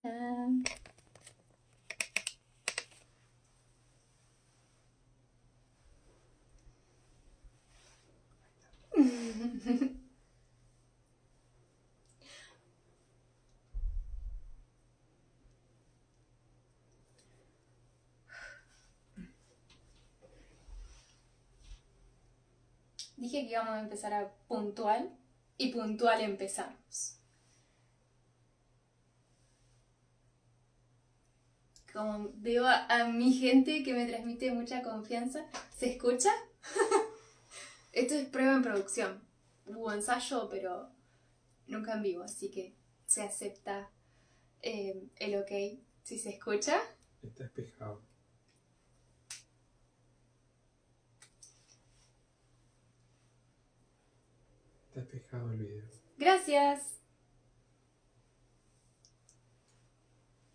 Ah. Dije que íbamos a empezar a puntual y puntual empezamos. Como veo a mi gente que me transmite mucha confianza, ¿se escucha? Esto es prueba en producción. Hubo ensayo, pero nunca en vivo, así que se acepta el ok si se escucha. Está despejado. Está despejado el video. Gracias.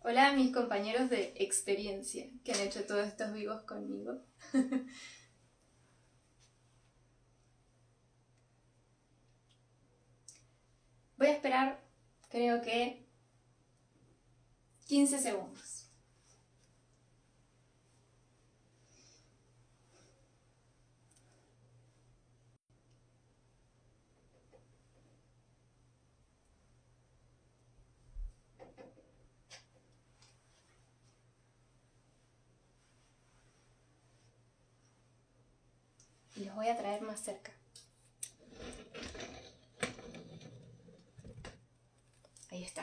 Hola a mis compañeros de experiencia que han hecho todos estos vivos conmigo. Voy a esperar, creo que 15 segundos. Y los voy a traer más cerca. Ahí está.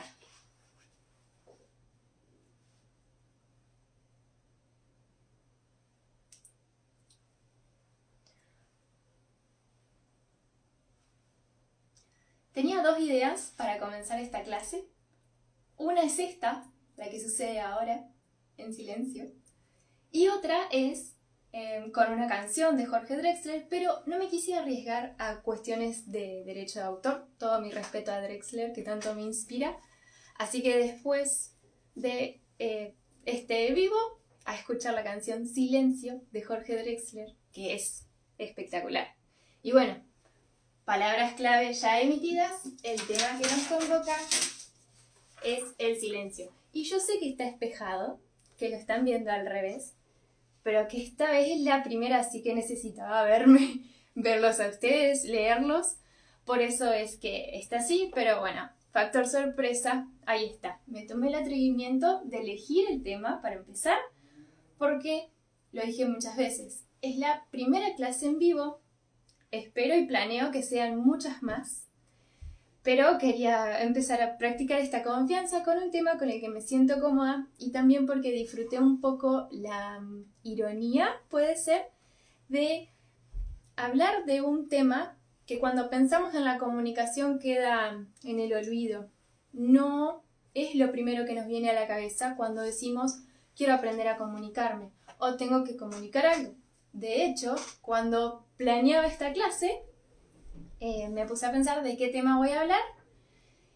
Tenía dos ideas para comenzar esta clase. Una es esta, la que sucede ahora, en silencio. Y otra es con una canción de Jorge Drexler, pero no me quise arriesgar a cuestiones de derecho de autor. Todo mi respeto a Drexler, que tanto me inspira. Así que después de este vivo, a escuchar la canción Silencio de Jorge Drexler, que es espectacular. Y bueno, palabras clave ya emitidas, el tema que nos convoca es el silencio. Y yo sé que está espejado, que lo están viendo al revés, pero que esta vez es la primera, así que necesitaba verlos a ustedes, leerlos. Por eso es que está así, pero bueno, factor sorpresa, ahí está. Me tomé el atrevimiento de elegir el tema para empezar, porque lo dije muchas veces, es la primera clase en vivo, espero y planeo que sean muchas más, pero quería empezar a practicar esta confianza con un tema con el que me siento cómoda y también porque disfruté un poco la ironía, puede ser, de hablar de un tema que cuando pensamos en la comunicación queda en el olvido. No es lo primero que nos viene a la cabeza cuando decimos quiero aprender a comunicarme o tengo que comunicar algo. De hecho, cuando planeaba esta clase, me puse a pensar de qué tema voy a hablar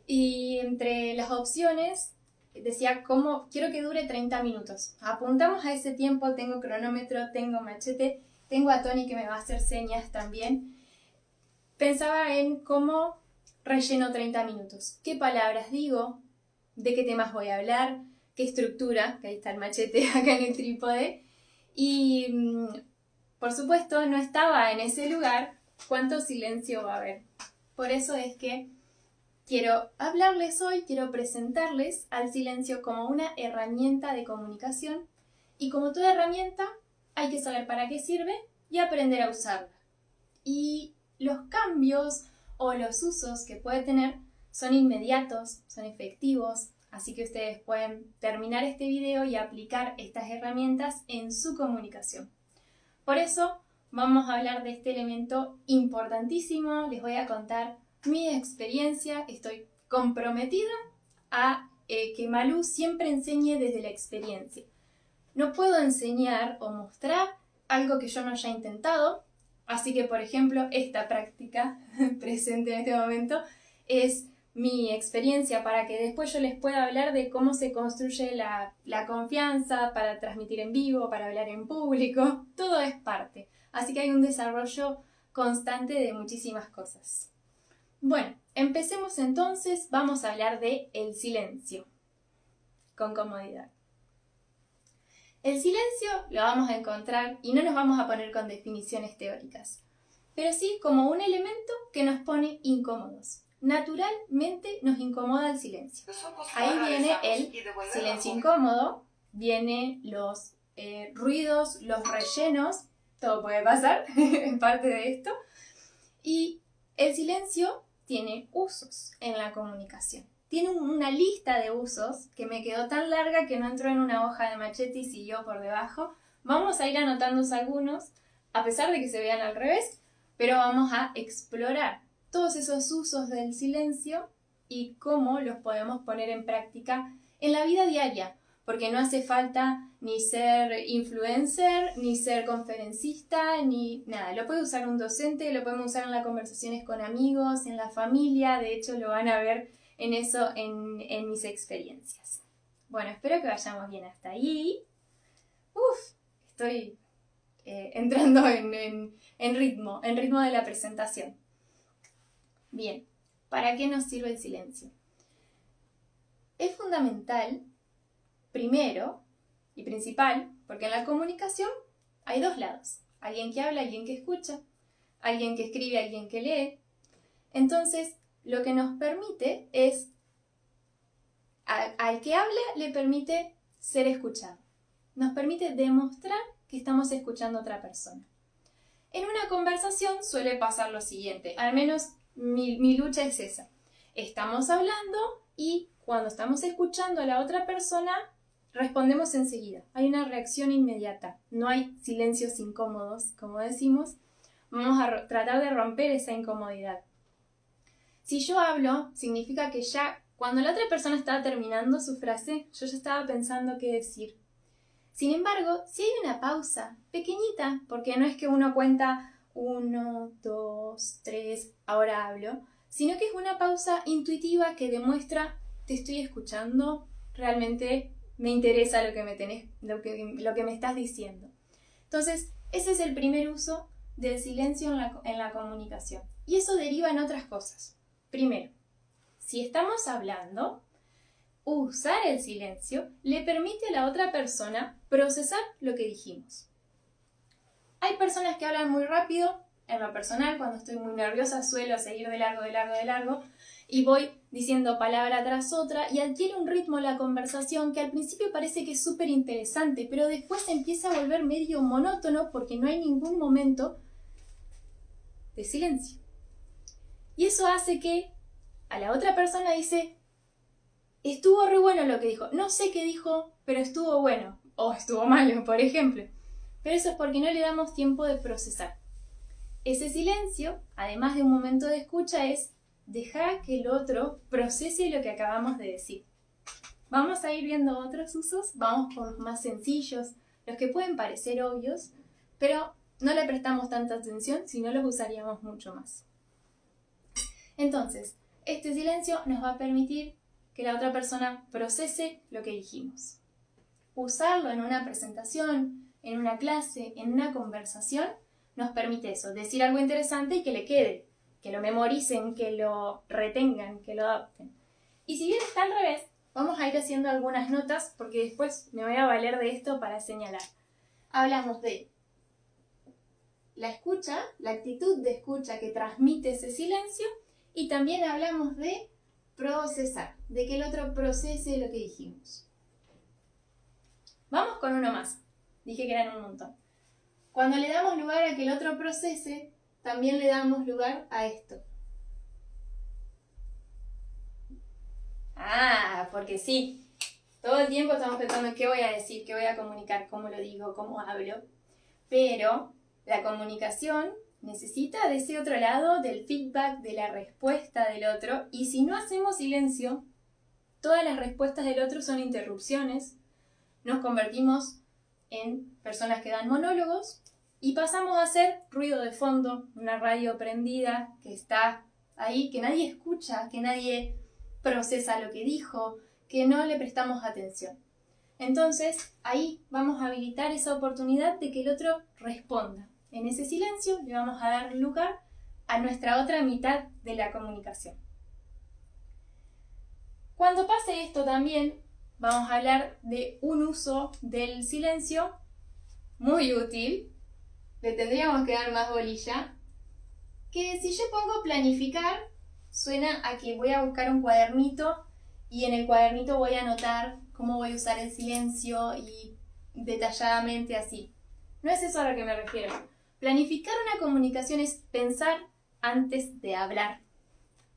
y entre las opciones decía cómo quiero que dure 30 minutos. Apuntamos a ese tiempo, tengo cronómetro, tengo machete, tengo a Tony que me va a hacer señas también. Pensaba en cómo relleno 30 minutos. ¿Qué palabras digo? ¿De qué temas voy a hablar? ¿Qué estructura? Que ahí está el machete acá en el trípode. Y por supuesto no estaba en ese lugar cuánto silencio va a haber. Por eso es que quiero hablarles hoy, quiero presentarles al silencio como una herramienta de comunicación y como toda herramienta hay que saber para qué sirve y aprender a usarla. Y los cambios o los usos que puede tener son inmediatos, son efectivos, así que ustedes pueden terminar este video y aplicar estas herramientas en su comunicación. Por eso vamos a hablar de este elemento importantísimo, les voy a contar mi experiencia, estoy comprometida a que Malú siempre enseñe desde la experiencia. No puedo enseñar o mostrar algo que yo no haya intentado, así que por ejemplo esta práctica presente en este momento es mi experiencia para que después yo les pueda hablar de cómo se construye la confianza para transmitir en vivo, para hablar en público, todo es parte. Así que hay un desarrollo constante de muchísimas cosas. Bueno, empecemos entonces, vamos a hablar de el silencio. con comodidad. El silencio lo vamos a encontrar y no nos vamos a poner con definiciones teóricas, pero sí como un elemento que nos pone incómodos. Naturalmente nos incomoda el silencio. Ahí viene el silencio incómodo, vienen los ruidos, los rellenos, todo puede pasar, en parte de esto. Y el silencio tiene usos en la comunicación. Tiene una lista de usos que me quedó tan larga que no entró en una hoja de machete y siguió por debajo. Vamos a ir anotando algunos, a pesar de que se vean al revés, pero vamos a explorar todos esos usos del silencio y cómo los podemos poner en práctica en la vida diaria, porque no hace falta ni ser influencer, ni ser conferencista, ni nada. Lo puede usar un docente, lo podemos usar en las conversaciones con amigos, en la familia, de hecho lo van a ver en eso en mis experiencias. Bueno, espero que vayamos bien hasta ahí. Estoy entrando en ritmo de la presentación. Bien, ¿para qué nos sirve el silencio? Es fundamental, primero y principal, porque en la comunicación hay dos lados. Alguien que habla, alguien que escucha, alguien que escribe, alguien que lee. Entonces, lo que nos permite es, al que habla le permite ser escuchado. Nos permite demostrar que estamos escuchando a otra persona. En una conversación suele pasar lo siguiente, al menos mi lucha es esa. Estamos hablando y cuando estamos escuchando a la otra persona, respondemos enseguida. Hay una reacción inmediata. No hay silencios incómodos, como decimos. Vamos a tratar de romper esa incomodidad. Si yo hablo, significa que ya, cuando la otra persona estaba terminando su frase, yo ya estaba pensando qué decir. Sin embargo, si hay una pausa pequeñita, porque no es que uno cuenta 1, 2, 3, ahora hablo, sino que es una pausa intuitiva que demuestra, te estoy escuchando, realmente me interesa lo que me estás diciendo. Entonces, ese es el primer uso del silencio en la comunicación. Y eso deriva en otras cosas. Primero, si estamos hablando, usar el silencio le permite a la otra persona procesar lo que dijimos. Hay personas que hablan muy rápido. En lo personal, cuando estoy muy nerviosa, suelo seguir de largo y voy diciendo palabra tras otra y adquiere un ritmo la conversación que al principio parece que es súper interesante, pero después se empieza a volver medio monótono porque no hay ningún momento de silencio. Y eso hace que a la otra persona dice, estuvo re bueno lo que dijo, no sé qué dijo, pero estuvo bueno, o estuvo malo, por ejemplo. Pero eso es porque no le damos tiempo de procesar. Ese silencio, además de un momento de escucha, es dejar que el otro procese lo que acabamos de decir. Vamos a ir viendo otros usos, vamos por los más sencillos, los que pueden parecer obvios, pero no le prestamos tanta atención, si no los usaríamos mucho más. Entonces, este silencio nos va a permitir que la otra persona procese lo que dijimos. Usarlo en una presentación, en una clase, en una conversación, nos permite eso, decir algo interesante y que le quede, que lo memoricen, que lo retengan, que lo adopten. Y si bien está al revés, vamos a ir haciendo algunas notas porque después me voy a valer de esto para señalar. Hablamos de la escucha, la actitud de escucha que transmite ese silencio y también hablamos de procesar, de que el otro procese lo que dijimos. Vamos con uno más. Dije que eran un montón. Cuando le damos lugar a que el otro procese, también le damos lugar a esto. Porque sí, todo el tiempo estamos pensando qué voy a decir, qué voy a comunicar, cómo lo digo, cómo hablo. Pero la comunicación necesita de ese otro lado, del feedback, de la respuesta del otro. Y si no hacemos silencio, todas las respuestas del otro son interrupciones. Nos convertimos en personas que dan monólogos y pasamos a hacer ruido de fondo, una radio prendida que está ahí, que nadie escucha, que nadie procesa lo que dijo, que no le prestamos atención. Entonces, ahí vamos a habilitar esa oportunidad de que el otro responda. En ese silencio le vamos a dar lugar a nuestra otra mitad de la comunicación. Cuando pase esto también, vamos a hablar de un uso del silencio muy útil. Le tendríamos que dar más bolilla. Que si yo pongo planificar, suena a que voy a buscar un cuadernito y en el cuadernito voy a anotar cómo voy a usar el silencio y detalladamente así. No es eso a lo que me refiero. Planificar una comunicación es pensar antes de hablar.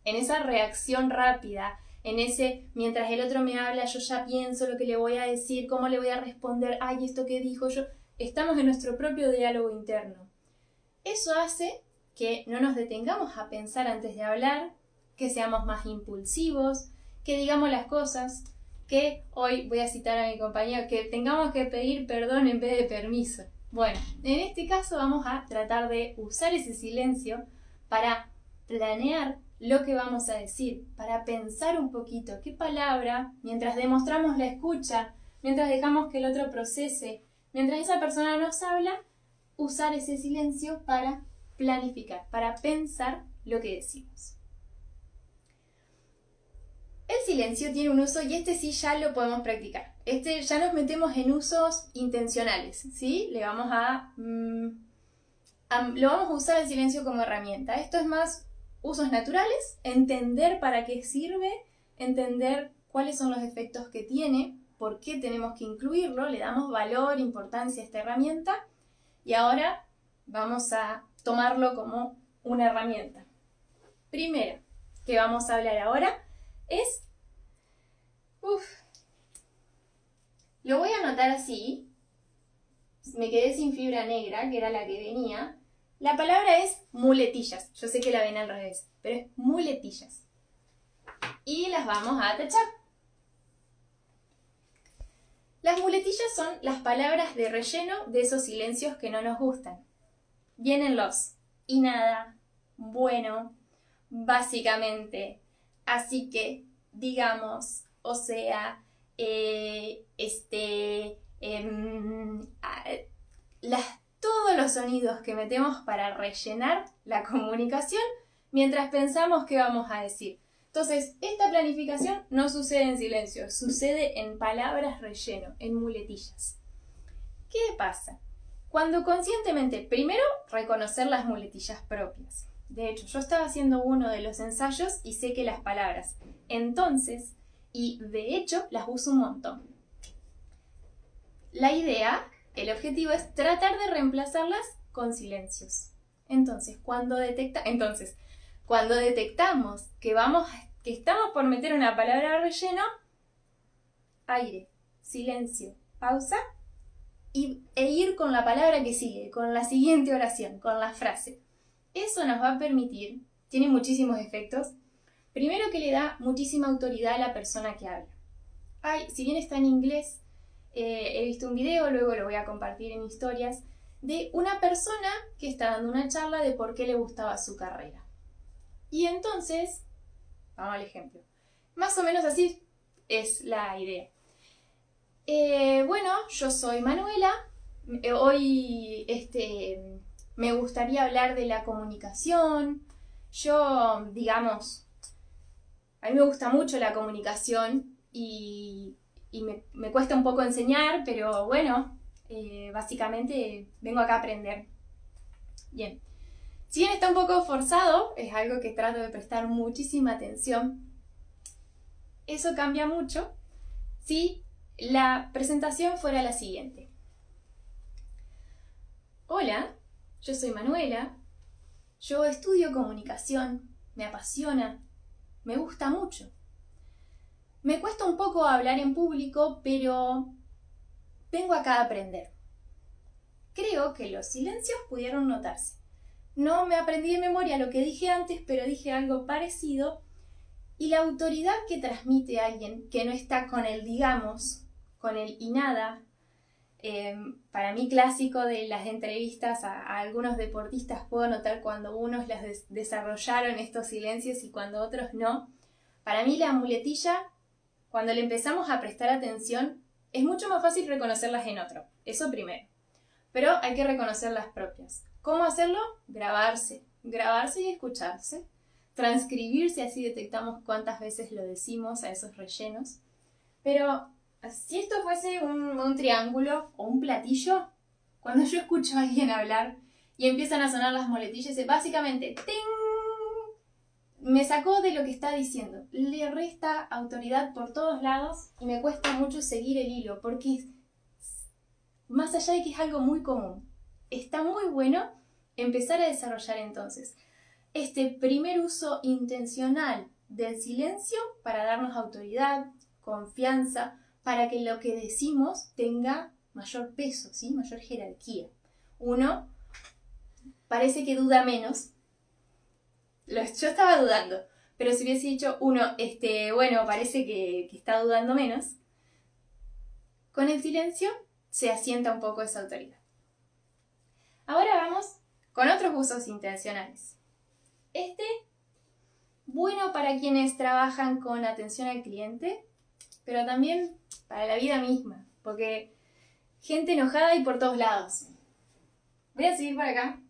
En esa reacción rápida, en ese, mientras el otro me habla, yo ya pienso lo que le voy a decir, cómo le voy a responder, ay, esto que dijo yo. Estamos en nuestro propio diálogo interno. Eso hace que no nos detengamos a pensar antes de hablar, que seamos más impulsivos, que digamos las cosas, que hoy voy a citar a mi compañero, que tengamos que pedir perdón en vez de permiso. Bueno, en este caso vamos a tratar de usar ese silencio para planear lo que vamos a decir, para pensar un poquito qué palabra, mientras demostramos la escucha, mientras dejamos que el otro procese, mientras esa persona nos habla, usar ese silencio para planificar, para pensar lo que decimos. El silencio tiene un uso y este sí ya lo podemos practicar. Este ya nos metemos en usos intencionales, ¿sí? Lo vamos a usar el silencio como herramienta. Esto es más usos naturales, entender para qué sirve, entender cuáles son los efectos que tiene, por qué tenemos que incluirlo, le damos valor, importancia a esta herramienta y ahora vamos a tomarlo como una herramienta. Primero que vamos a hablar ahora es... Lo voy a anotar así. Me quedé sin fibra negra, que era la que venía. La palabra es muletillas. Yo sé que la ven al revés, pero es muletillas. Y las vamos a tachar. Las muletillas son las palabras de relleno de esos silencios que no nos gustan. Vienen los y nada, bueno, básicamente, así que, digamos, o sea, todos los sonidos que metemos para rellenar la comunicación mientras pensamos qué vamos a decir. Entonces, esta planificación no sucede en silencio, sucede en palabras relleno, en muletillas. ¿Qué pasa? Cuando conscientemente, primero, reconocer las muletillas propias. De hecho, yo estaba haciendo uno de los ensayos y sé que las palabras entonces y de hecho las uso un montón. La idea, el objetivo es tratar de reemplazarlas con silencios. Entonces, cuando detectamos que estamos por meter una palabra de relleno, aire, silencio, pausa e ir con la palabra que sigue, con la siguiente oración, con la frase. Eso nos va a permitir, tiene muchísimos efectos, primero que le da muchísima autoridad a la persona que habla. Si bien está en inglés, he visto un video, luego lo voy a compartir en historias, de una persona que está dando una charla de por qué le gustaba su carrera. Y entonces, vamos al ejemplo. Más o menos así es la idea. Bueno, yo soy Manuela. Hoy me gustaría hablar de la comunicación. Yo, digamos, a mí me gusta mucho la comunicación y me cuesta un poco enseñar, pero bueno, básicamente vengo acá a aprender. Bien. Si bien está un poco forzado, es algo que trato de prestar muchísima atención. Eso cambia mucho si la presentación fuera la siguiente. Hola, yo soy Manuela. Yo estudio comunicación, me apasiona, me gusta mucho. Me cuesta un poco hablar en público, pero vengo acá a aprender. Creo que los silencios pudieron notarse. No me aprendí de memoria lo que dije antes, pero dije algo parecido. Y la autoridad que transmite alguien que no está con el digamos, con el y nada, para mí clásico de las entrevistas a algunos deportistas, puedo notar cuando unos desarrollaron estos silencios y cuando otros no. Para mí la muletilla, cuando le empezamos a prestar atención, es mucho más fácil reconocerlas en otro. Eso primero. Pero hay que reconocer las propias. ¿Cómo hacerlo? Grabarse y escucharse. Transcribirse, así detectamos cuántas veces lo decimos a esos rellenos. Pero si esto fuese un triángulo o un platillo, cuando yo escucho a alguien hablar y empiezan a sonar las muletillas, es básicamente ¡ting! Me sacó de lo que está diciendo. Le resta autoridad por todos lados y me cuesta mucho seguir el hilo, porque más allá de que es algo muy común, está muy bueno empezar a desarrollar entonces este primer uso intencional del silencio para darnos autoridad, confianza, para que lo que decimos tenga mayor peso, ¿sí? Mayor jerarquía. Uno parece que duda menos. Yo estaba dudando, pero si hubiese dicho uno, bueno, parece que está dudando menos, con el silencio se asienta un poco esa autoridad. Ahora vamos con otros usos intencionales. Bueno para quienes trabajan con atención al cliente, pero también para la vida misma, porque gente enojada hay por todos lados. Voy a seguir por acá.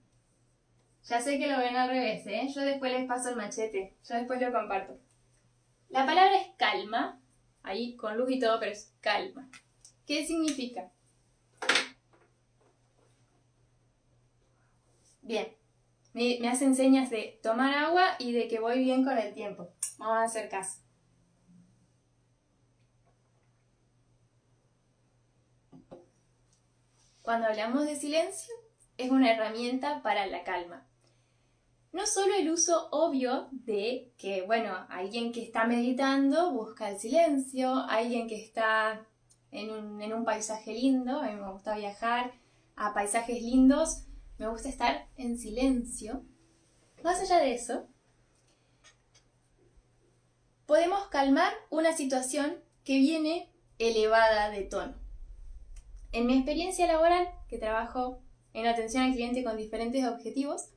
Ya sé que lo ven al revés, ¿eh? Yo después les paso el machete, yo después lo comparto. La palabra es calma, ahí con luz y todo, pero es calma. ¿Qué significa? Bien, me hacen señas de tomar agua y de que voy bien con el tiempo. Vamos a hacer caso. Cuando hablamos de silencio, es una herramienta para la calma. No solo el uso obvio de que, bueno, alguien que está meditando busca el silencio, alguien que está en un paisaje lindo, a mí me gusta viajar a paisajes lindos, me gusta estar en silencio. Más allá de eso, podemos calmar una situación que viene elevada de tono. En mi experiencia laboral, que trabajo en atención al cliente con diferentes objetivos,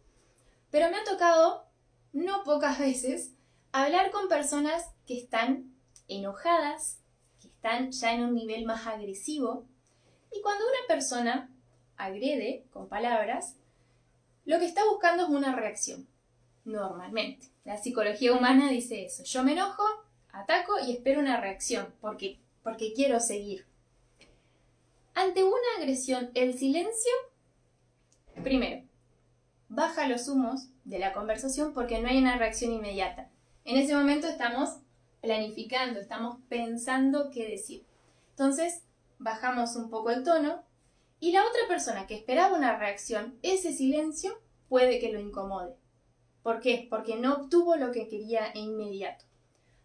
pero me ha tocado, no pocas veces, hablar con personas que están enojadas, que están ya en un nivel más agresivo, y cuando una persona agrede con palabras, lo que está buscando es una reacción, normalmente. La psicología humana dice eso. Yo me enojo, ataco y espero una reacción, porque quiero seguir. Ante una agresión, el silencio, primero, baja los humos de la conversación porque no hay una reacción inmediata. En ese momento estamos planificando, estamos pensando qué decir. Entonces, bajamos un poco el tono y la otra persona que esperaba una reacción, ese silencio puede que lo incomode. ¿Por qué? Porque no obtuvo lo que quería inmediato.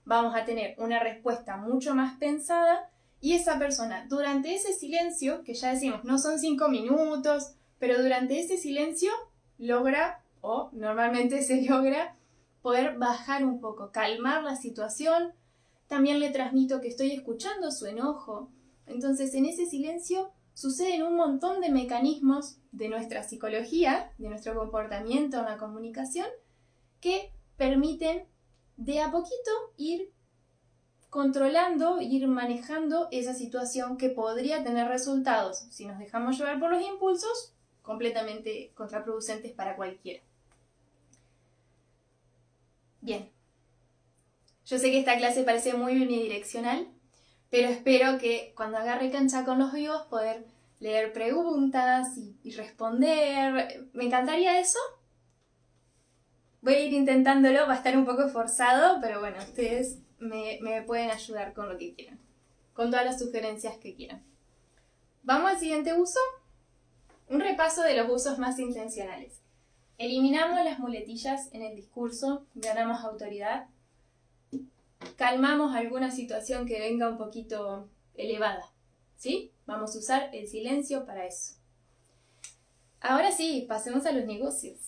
Vamos a tener una respuesta mucho más pensada y esa persona, durante ese silencio, que ya decimos, no son 5 minutos, pero durante ese silencio logra, o normalmente se logra, poder bajar un poco, calmar la situación. También le transmito que estoy escuchando su enojo. Entonces, en ese silencio suceden un montón de mecanismos de nuestra psicología, de nuestro comportamiento en la comunicación, que permiten de a poquito ir controlando, ir manejando esa situación que podría tener resultados, si nos dejamos llevar por los impulsos, completamente contraproducentes para cualquiera. Bien, yo sé que esta clase parece muy unidireccional, pero espero que cuando agarre cancha con los vivos poder leer preguntas y responder. Me encantaría eso. Voy a ir intentándolo, va a estar un poco forzado, pero bueno, ustedes me pueden ayudar con lo que quieran, con todas las sugerencias que quieran. Vamos al siguiente uso. Un repaso de los usos más intencionales. Eliminamos las muletillas en el discurso, ganamos autoridad, calmamos alguna situación que venga un poquito elevada, ¿sí? Vamos a usar el silencio para eso. Ahora sí, pasemos a los negocios.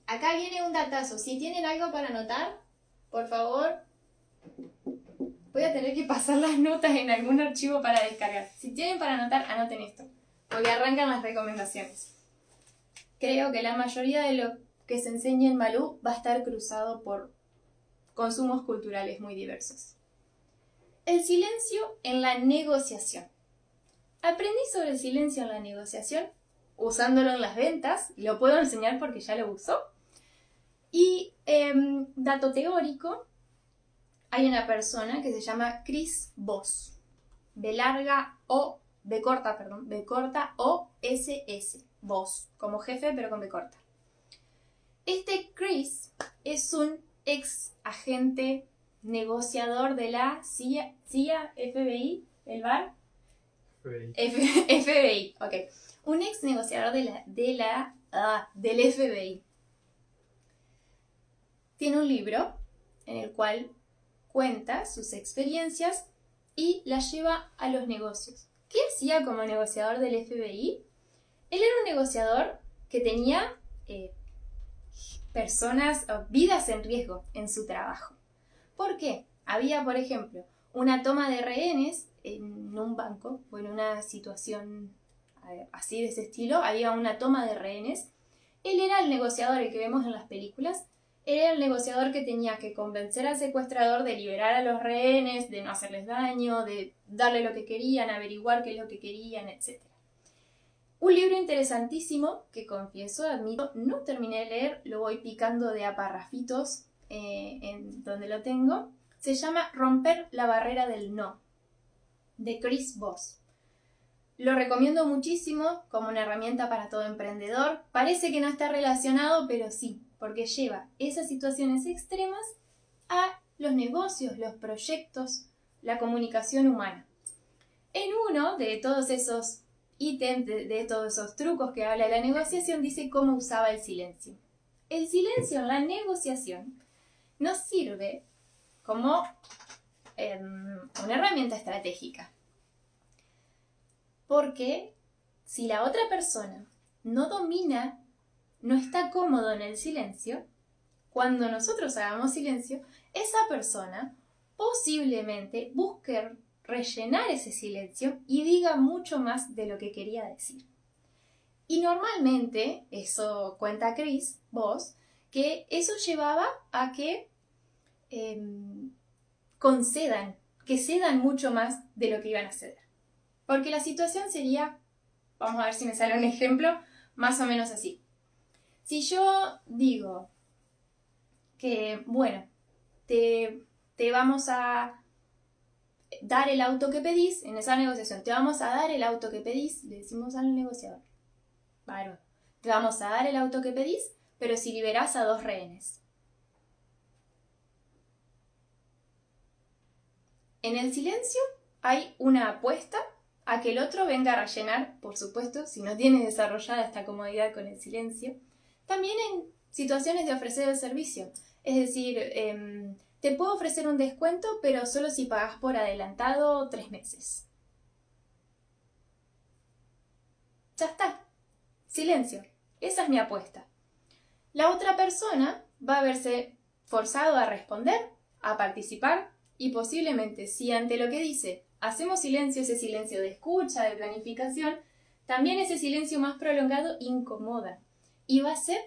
Acá viene un datazo. Si tienen algo para anotar, por favor, voy a tener que pasar las notas en algún archivo para descargar. Si tienen para anotar, anoten esto, porque arrancan las recomendaciones. Creo que la mayoría de lo que se enseña en Malú va a estar cruzado por consumos culturales muy diversos. El silencio en la negociación. Aprendí sobre el silencio en la negociación usándolo en las ventas. Lo puedo enseñar porque ya lo uso. Y dato teórico, hay una persona que se llama Chris Voss. B larga O, B corta, perdón, B corta O S S. Voss, como jefe pero con B corta. Este Chris es un ex agente negociador de la CIA, FBI, el bar. FBI, ok. Un ex negociador del FBI. Tiene un libro en el cual cuenta sus experiencias y las lleva a los negocios. ¿Qué hacía como negociador del FBI? Él era un negociador que tenía vidas en riesgo en su trabajo. ¿Por qué? Había, por ejemplo, una toma de rehenes en un banco o en una situación así de ese estilo. Había una toma de rehenes. Él era el negociador, el que vemos en las películas. Él era el negociador que tenía que convencer al secuestrador de liberar a los rehenes, de no hacerles daño, de darle lo que querían, averiguar qué es lo que querían, etc. Un libro interesantísimo que confieso, admito, no terminé de leer, lo voy picando de a parrafitos en donde lo tengo. Se llama Romper la barrera del no, de Chris Voss. Lo recomiendo muchísimo como una herramienta para todo emprendedor. Parece que no está relacionado, pero sí, porque lleva esas situaciones extremas a los negocios, los proyectos, la comunicación humana. En uno de todos esos ítems, de todos esos trucos que habla de la negociación, dice cómo usaba el silencio. El silencio en la negociación nos sirve como una herramienta estratégica. Porque si la otra persona no domina, no está cómodo en el silencio, cuando nosotros hagamos silencio, esa persona posiblemente busque rellenar ese silencio y diga mucho más de lo que quería decir. Y normalmente, eso cuenta Chris Voss, que eso llevaba a que que cedan mucho más de lo que iban a ceder. Porque la situación sería, vamos a ver si me sale un ejemplo, más o menos así. Si yo digo que, bueno, te vamos a dar el auto que pedís, en esa negociación, te vamos a dar el auto que pedís, le decimos al negociador, bárbaro, te vamos a dar el auto que pedís, pero si liberás a 2 rehenes. En el silencio hay una apuesta a que el otro venga a rellenar, por supuesto, si no tiene desarrollada esta comodidad con el silencio. También en situaciones de ofrecer el servicio. Es decir, te puedo ofrecer un descuento, pero solo si pagas por adelantado 3 meses. Ya está. Silencio. Esa es mi apuesta. La otra persona va a verse forzado a responder, a participar y posiblemente, si ante lo que dice hacemos silencio, ese silencio de escucha, de planificación, también ese silencio más prolongado incomoda y va a hacer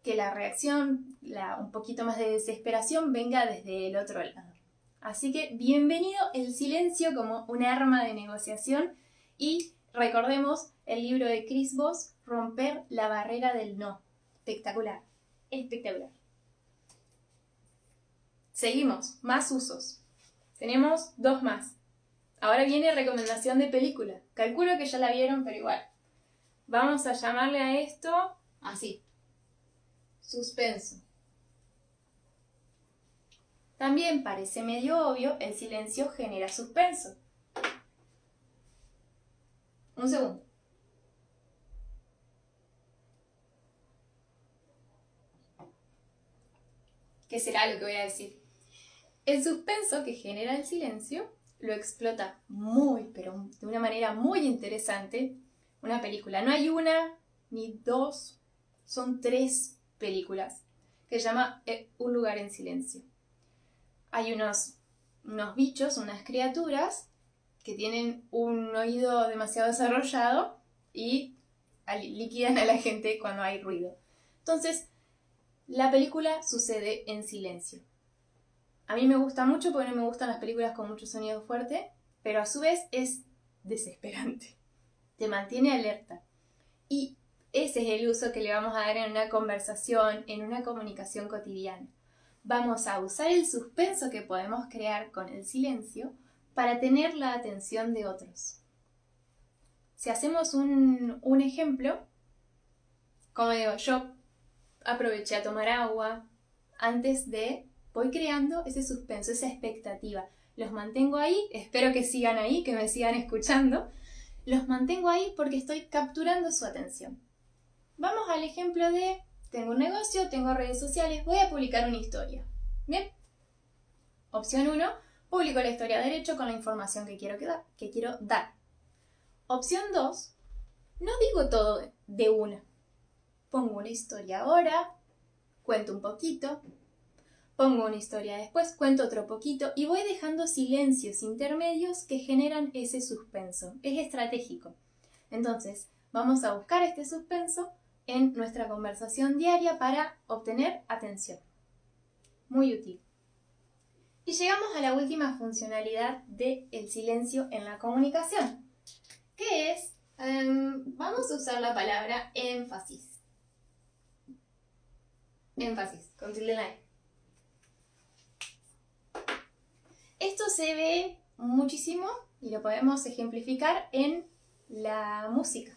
que la reacción, un poquito más de desesperación, venga desde el otro lado. Así que bienvenido el silencio como un arma de negociación y recordemos el libro de Chris Voss, Romper la barrera del no. Espectacular, espectacular. Seguimos, más usos. Tenemos 2 más. Ahora viene recomendación de película. Calculo que ya la vieron, pero igual. Vamos a llamarle a esto así. Suspenso. También parece medio obvio, el silencio genera suspenso. Un segundo. ¿Qué será lo que voy a decir? El suspenso que genera el silencio lo explota pero de una manera muy interesante una película. No hay una ni 2, son 3 películas que se llama Un lugar en silencio. Hay unos bichos, unas criaturas que tienen un oído demasiado desarrollado y liquidan a la gente cuando hay ruido. Entonces, la película sucede en silencio. A mí me gusta mucho porque no me gustan las películas con mucho sonido fuerte, pero a su vez es desesperante. Te mantiene alerta. Y ese es el uso que le vamos a dar en una conversación, en una comunicación cotidiana. vamos a usar el suspenso que podemos crear con el silencio para tener la atención de otros. Si hacemos un ejemplo, como digo, yo aproveché a tomar agua antes de... Voy creando ese suspenso, esa expectativa. Los mantengo ahí, espero que sigan ahí, que me sigan escuchando. Los mantengo ahí porque estoy capturando su atención. Vamos al ejemplo de, tengo un negocio, tengo redes sociales, voy a publicar una historia. Bien. Opción 1, publico la historia derecho con la información que quiero dar. Opción 2, no digo todo de una. Pongo una historia ahora, cuento un poquito, pongo una historia después, cuento otro poquito y voy dejando silencios intermedios que generan ese suspenso. Es estratégico. Entonces, vamos a buscar este suspenso en nuestra conversación diaria para obtener atención. Muy útil. Y llegamos a la última funcionalidad del silencio en la comunicación, que es, vamos a usar la palabra énfasis. Énfasis, con tilde en la E. Esto se ve muchísimo y lo podemos ejemplificar en la música.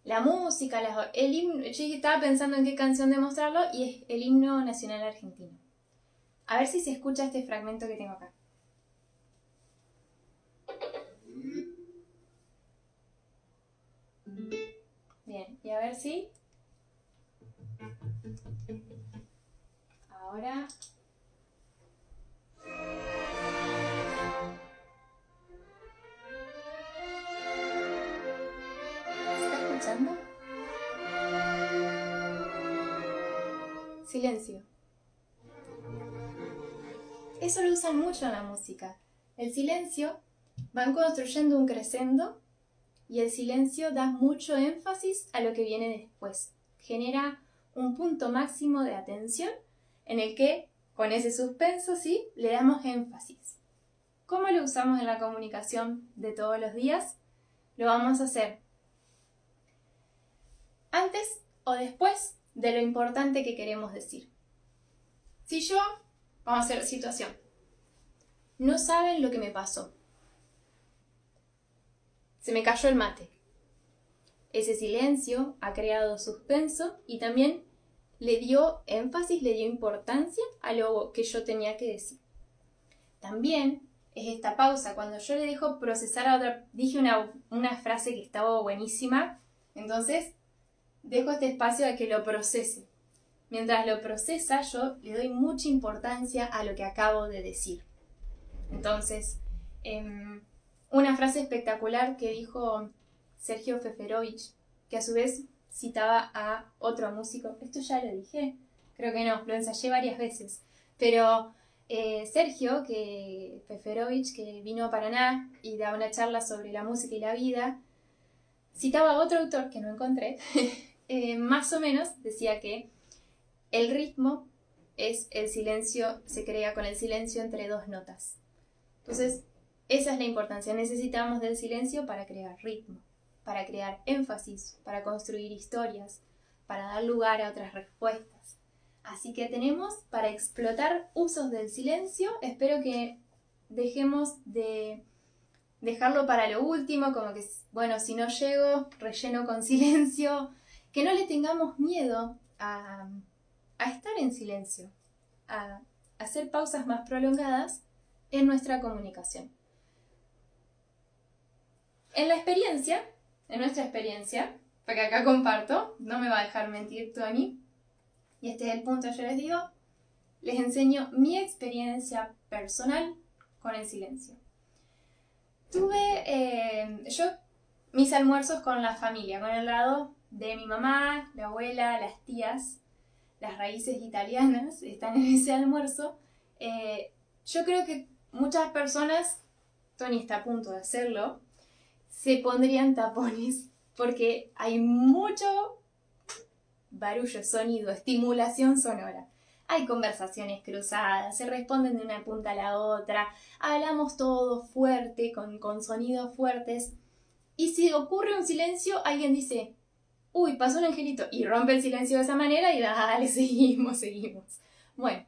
La música, el himno, yo estaba pensando en qué canción demostrarlo y es el himno nacional argentino. A ver si se escucha este fragmento que tengo acá. Bien, y a ver si... Ahora... ¿Escuchando? Silencio. Eso lo usan mucho en la música. El silencio, van construyendo un crescendo y el silencio da mucho énfasis a lo que viene después. Genera un punto máximo de atención en el que, con ese suspenso, sí, le damos énfasis. ¿Cómo lo usamos en la comunicación de todos los días? Lo vamos a hacer antes o después de lo importante que queremos decir. Si yo, vamos a hacer situación, no saben lo que me pasó. Se me cayó el mate. Ese silencio ha creado suspenso y también le dio énfasis, le dio importancia a lo que yo tenía que decir. También es esta pausa, cuando yo le dejo procesar a otra, dije una frase que estaba buenísima, entonces dejo este espacio a que lo procese. Mientras lo procesa, yo le doy mucha importancia a lo que acabo de decir. Entonces, una frase espectacular que dijo Sergio Feferovich, que a su vez citaba a otro músico. Esto ya lo dije, creo que no, lo ensayé varias veces. Pero Sergio Feferovich, que vino a Paraná y daba una charla sobre la música y la vida, citaba a otro autor que no encontré, más o menos decía que el ritmo es el silencio, se crea con el silencio entre dos notas. Entonces, esa es la importancia. Necesitamos del silencio para crear ritmo, para crear énfasis, para construir historias, para dar lugar a otras respuestas. Así que tenemos para explotar usos del silencio. Espero que dejemos de dejarlo para lo último, como que, bueno, si no llego, relleno con silencio. Que no le tengamos miedo a estar en silencio, a hacer pausas más prolongadas en nuestra comunicación. En nuestra experiencia, porque acá comparto, no me va a dejar mentir Tony, y este es el punto, yo les digo, les enseño mi experiencia personal con el silencio. Tuve mis almuerzos con la familia, con el lado de mi mamá, la abuela, las tías, las raíces italianas están en ese almuerzo. Yo creo que muchas personas, Tony está a punto de hacerlo, se pondrían tapones porque hay mucho barullo, sonido, estimulación sonora. Hay conversaciones cruzadas, se responden de una punta a la otra, hablamos todo fuerte, con sonidos fuertes. Y si ocurre un silencio, alguien dice, uy, pasó un angelito, y rompe el silencio de esa manera y dale, seguimos. Bueno,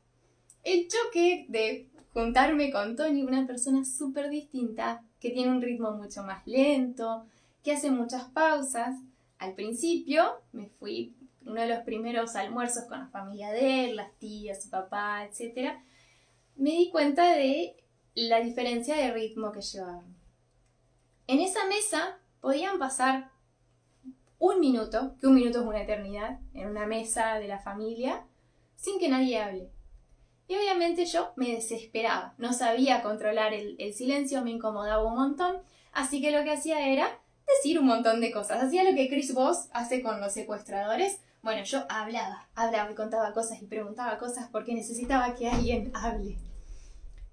el choque de juntarme con Tony, una persona súper distinta, que tiene un ritmo mucho más lento, que hace muchas pausas. Al principio me fui uno de los primeros almuerzos con la familia de él, las tías, su papá, etc. Me di cuenta de la diferencia de ritmo que llevaban. En esa mesa podían pasar un minuto, que un minuto es una eternidad, en una mesa de la familia, sin que nadie hable. Y obviamente yo me desesperaba, no sabía controlar el silencio, me incomodaba un montón, así que lo que hacía era decir un montón de cosas. Hacía lo que Chris Voss hace con los secuestradores. Bueno, yo hablaba y contaba cosas y preguntaba cosas porque necesitaba que alguien hable.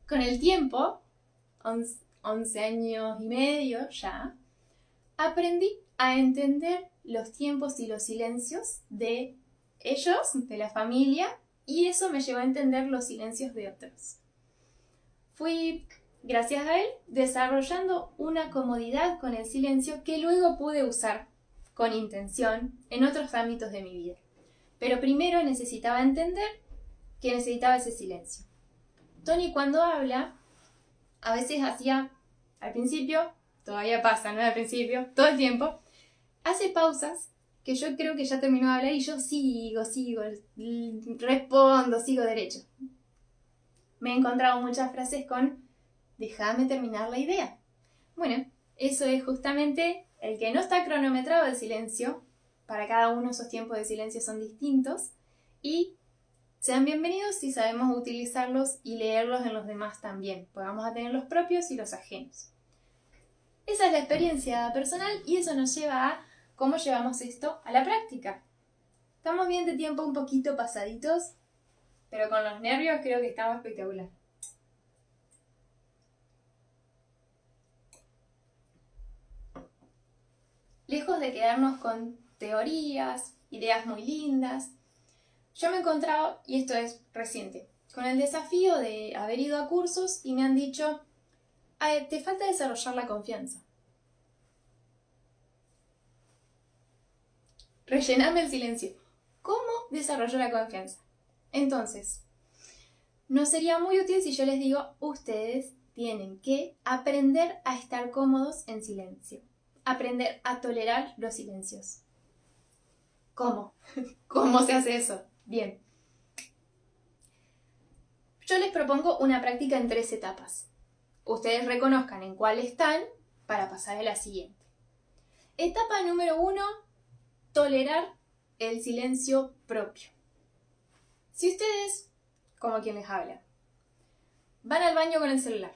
Con el tiempo, 11 años y medio ya, aprendí a entender los tiempos y los silencios de ellos, de la familia, y eso me llevó a entender los silencios de otros. Fui, gracias a él, desarrollando una comodidad con el silencio que luego pude usar con intención en otros ámbitos de mi vida. Pero primero necesitaba entender que necesitaba ese silencio. Tony, cuando habla, a veces hacía, al principio, todavía pasa, no al principio, todo el tiempo, hace pausas que yo creo que ya terminó de hablar y yo sigo, respondo, sigo derecho. Me he encontrado muchas frases con déjame terminar la idea. Bueno, eso es justamente el que no está cronometrado el silencio. Para cada uno esos tiempos de silencio son distintos y sean bienvenidos si sabemos utilizarlos y leerlos en los demás también, porque vamos a tener los propios y los ajenos. Esa es la experiencia personal y eso nos lleva a cómo llevamos esto a la práctica. Estamos bien de tiempo, un poquito pasaditos, pero con los nervios creo que estamos espectacular. Lejos de quedarnos con teorías, ideas muy lindas, yo me he encontrado, y esto es reciente, con el desafío de haber ido a cursos y me han dicho, te falta desarrollar la confianza. Rellename el silencio. ¿Cómo desarrollo la confianza? Entonces, no sería muy útil si yo les digo, ustedes tienen que aprender a estar cómodos en silencio. Aprender a tolerar los silencios. ¿Cómo? ¿Cómo se hace eso? Bien. Yo les propongo una práctica en 3 etapas. Ustedes reconozcan en cuál están para pasar a la siguiente. Etapa número 1, tolerar el silencio propio. Si ustedes, como quien les habla, van al baño con el celular,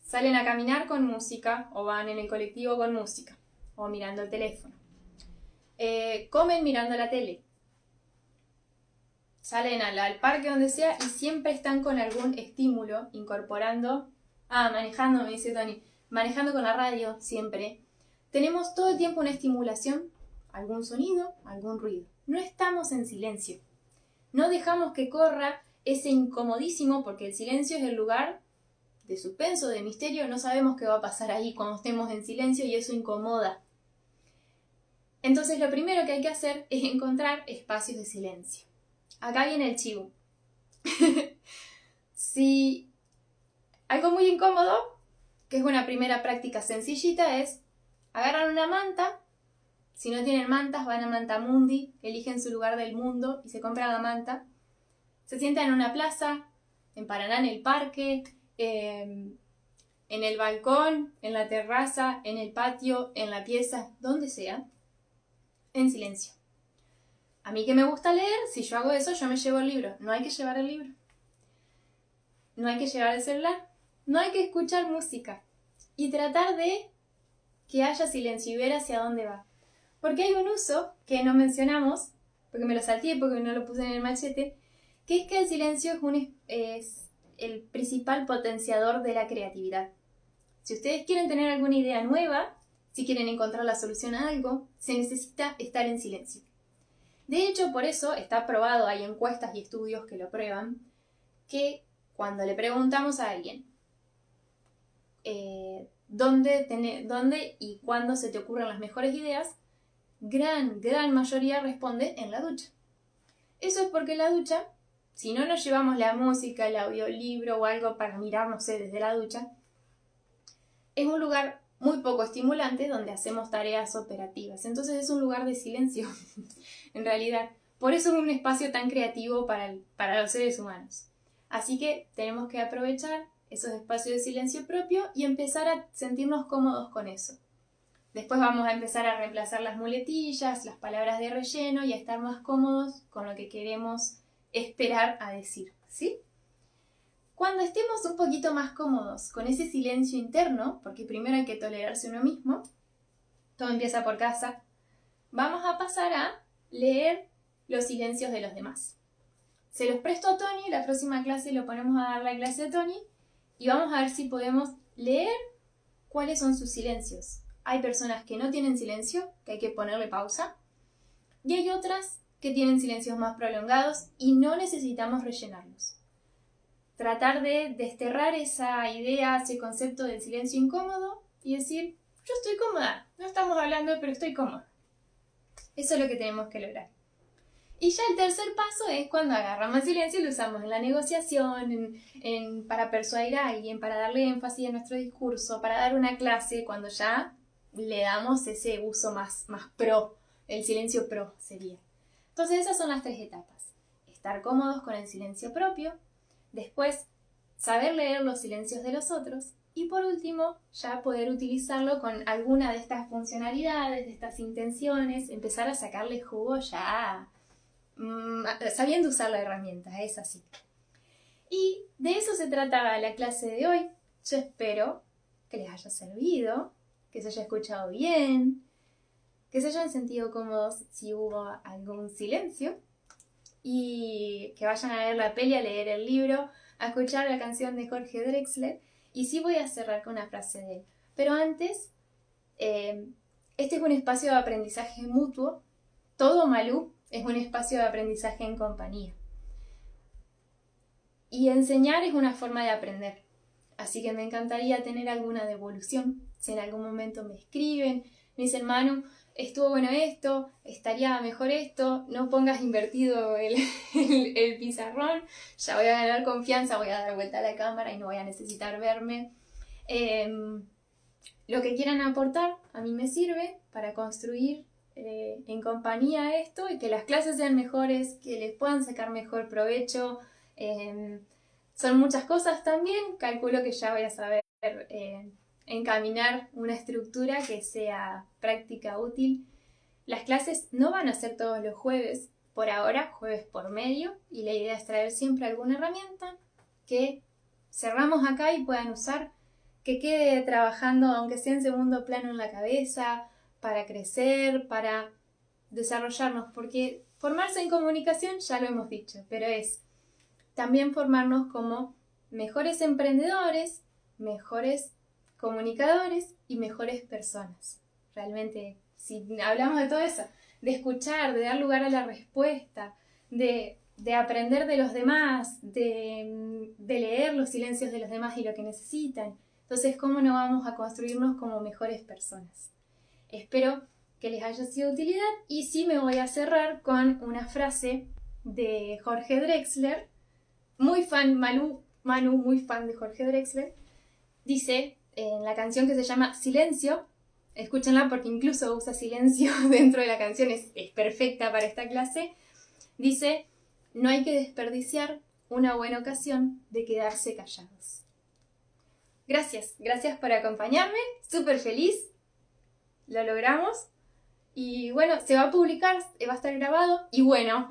salen a caminar con música o van en el colectivo con música o mirando el teléfono, comen mirando la tele, salen al parque donde sea y siempre están con algún estímulo incorporando, manejando, me dice Tony, manejando con la radio siempre, tenemos todo el tiempo una estimulación, algún sonido, algún ruido. No estamos en silencio. No dejamos que corra ese incomodísimo, porque el silencio es el lugar de suspenso, de misterio. No sabemos qué va a pasar ahí cuando estemos en silencio y eso incomoda. Entonces lo primero que hay que hacer es encontrar espacios de silencio. Acá viene el chivo. Si algo muy incómodo, que es una primera práctica sencillita, es agarran una manta. Si no tienen mantas, van a Mantamundi, eligen su lugar del mundo y se compran la manta. Se sientan en una plaza, en Paraná, en el parque, en el balcón, en la terraza, en el patio, en la pieza, donde sea, en silencio. A mí que me gusta leer, si yo hago eso, yo me llevo el libro. No hay que llevar el libro. No hay que llevar el celular. No hay que escuchar música. Y tratar de que haya silencio y ver hacia dónde va. Porque hay un uso que no mencionamos, porque me lo salteé, porque no lo puse en el machete, que es que el silencio es el principal potenciador de la creatividad. Si ustedes quieren tener alguna idea nueva, si quieren encontrar la solución a algo, se necesita estar en silencio. De hecho, por eso está probado, hay encuestas y estudios que lo prueban, que cuando le preguntamos a alguien dónde y cuándo se te ocurren las mejores ideas, gran mayoría responde en la ducha. Eso es porque en la ducha Si no nos llevamos la música, el audiolibro o algo para mirar, no sé, desde la ducha, es un lugar muy poco estimulante donde hacemos tareas operativas. Entonces es un lugar de silencio, en realidad. Por eso es un espacio tan creativo para los seres humanos. Así que tenemos que aprovechar esos espacios de silencio propio y empezar a sentirnos cómodos con eso. Después vamos a empezar a reemplazar las muletillas, las palabras de relleno y a estar más cómodos con lo que queremos esperar a decir, ¿sí? Cuando estemos un poquito más cómodos con ese silencio interno, porque primero hay que tolerarse uno mismo, todo empieza por casa, vamos a pasar a leer los silencios de los demás. Se los presto a Tony, la próxima clase lo ponemos a dar la clase a Tony y vamos a ver si podemos leer cuáles son sus silencios. Hay personas que no tienen silencio, que hay que ponerle pausa, y hay otras que tienen silencios más prolongados y no necesitamos rellenarlos. Tratar de desterrar esa idea, ese concepto del silencio incómodo y decir, yo estoy cómoda, no estamos hablando, pero estoy cómoda. Eso es lo que tenemos que lograr. Y ya el tercer paso es cuando agarramos el silencio y lo usamos en la negociación, para persuadir a alguien, para darle énfasis a nuestro discurso, para dar una clase, cuando ya le damos ese uso más pro, el silencio pro sería. Entonces esas son las 3 etapas. Estar cómodos con el silencio propio, después saber leer los silencios de los otros y por último ya poder utilizarlo con alguna de estas funcionalidades, de estas intenciones, empezar a sacarle jugo ya sabiendo usar la herramienta, es así. Y de eso se trataba la clase de hoy. Yo espero que les haya servido, que se haya escuchado bien, que se hayan sentido cómodos si hubo algún silencio y que vayan a ver la peli, a leer el libro, a escuchar la canción de Jorge Drexler y sí voy a cerrar con una frase de él. Pero antes, este es un espacio de aprendizaje mutuo. Todo Malú es un espacio de aprendizaje en compañía. Y enseñar es una forma de aprender. Así que me encantaría tener alguna devolución. Si en algún momento me escriben, me dicen, Manu, estuvo bueno esto, estaría mejor esto, no pongas invertido el pizarrón, ya voy a ganar confianza, voy a dar vuelta a la cámara y no voy a necesitar verme. Lo que quieran aportar a mí me sirve para construir en compañía esto y que las clases sean mejores, que les puedan sacar mejor provecho. Son muchas cosas también, calculo que ya voy a saber encaminar una estructura que sea práctica, útil. Las clases no van a ser todos los jueves, por ahora, jueves por medio, y la idea es traer siempre alguna herramienta que cerramos acá y puedan usar, que quede trabajando, aunque sea en segundo plano en la cabeza, para crecer, para desarrollarnos, porque formarse en comunicación ya lo hemos dicho, pero es también formarnos como mejores emprendedores, mejores comunicadores y mejores personas. Realmente, si hablamos de todo eso, de escuchar, de dar lugar a la respuesta, de aprender de los demás, de leer los silencios de los demás y lo que necesitan, entonces, ¿cómo no vamos a construirnos como mejores personas? Espero que les haya sido de utilidad y sí me voy a cerrar con una frase de Jorge Drexler, muy fan, Manu, muy fan de Jorge Drexler, dice en la canción que se llama Silencio, escúchenla porque incluso usa silencio dentro de la canción, es perfecta para esta clase, dice, no hay que desperdiciar una buena ocasión de quedarse callados. Gracias por acompañarme, súper feliz, lo logramos y bueno, se va a publicar, va a estar grabado y bueno,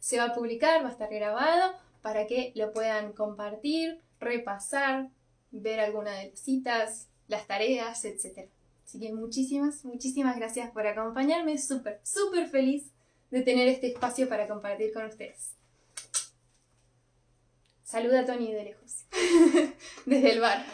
se va a publicar, va a estar grabado para que lo puedan compartir, repasar, ver alguna de las citas, las tareas, etc. Así que muchísimas gracias por acompañarme, súper feliz de tener este espacio para compartir con ustedes. Saluda a Tony de lejos, desde el bar.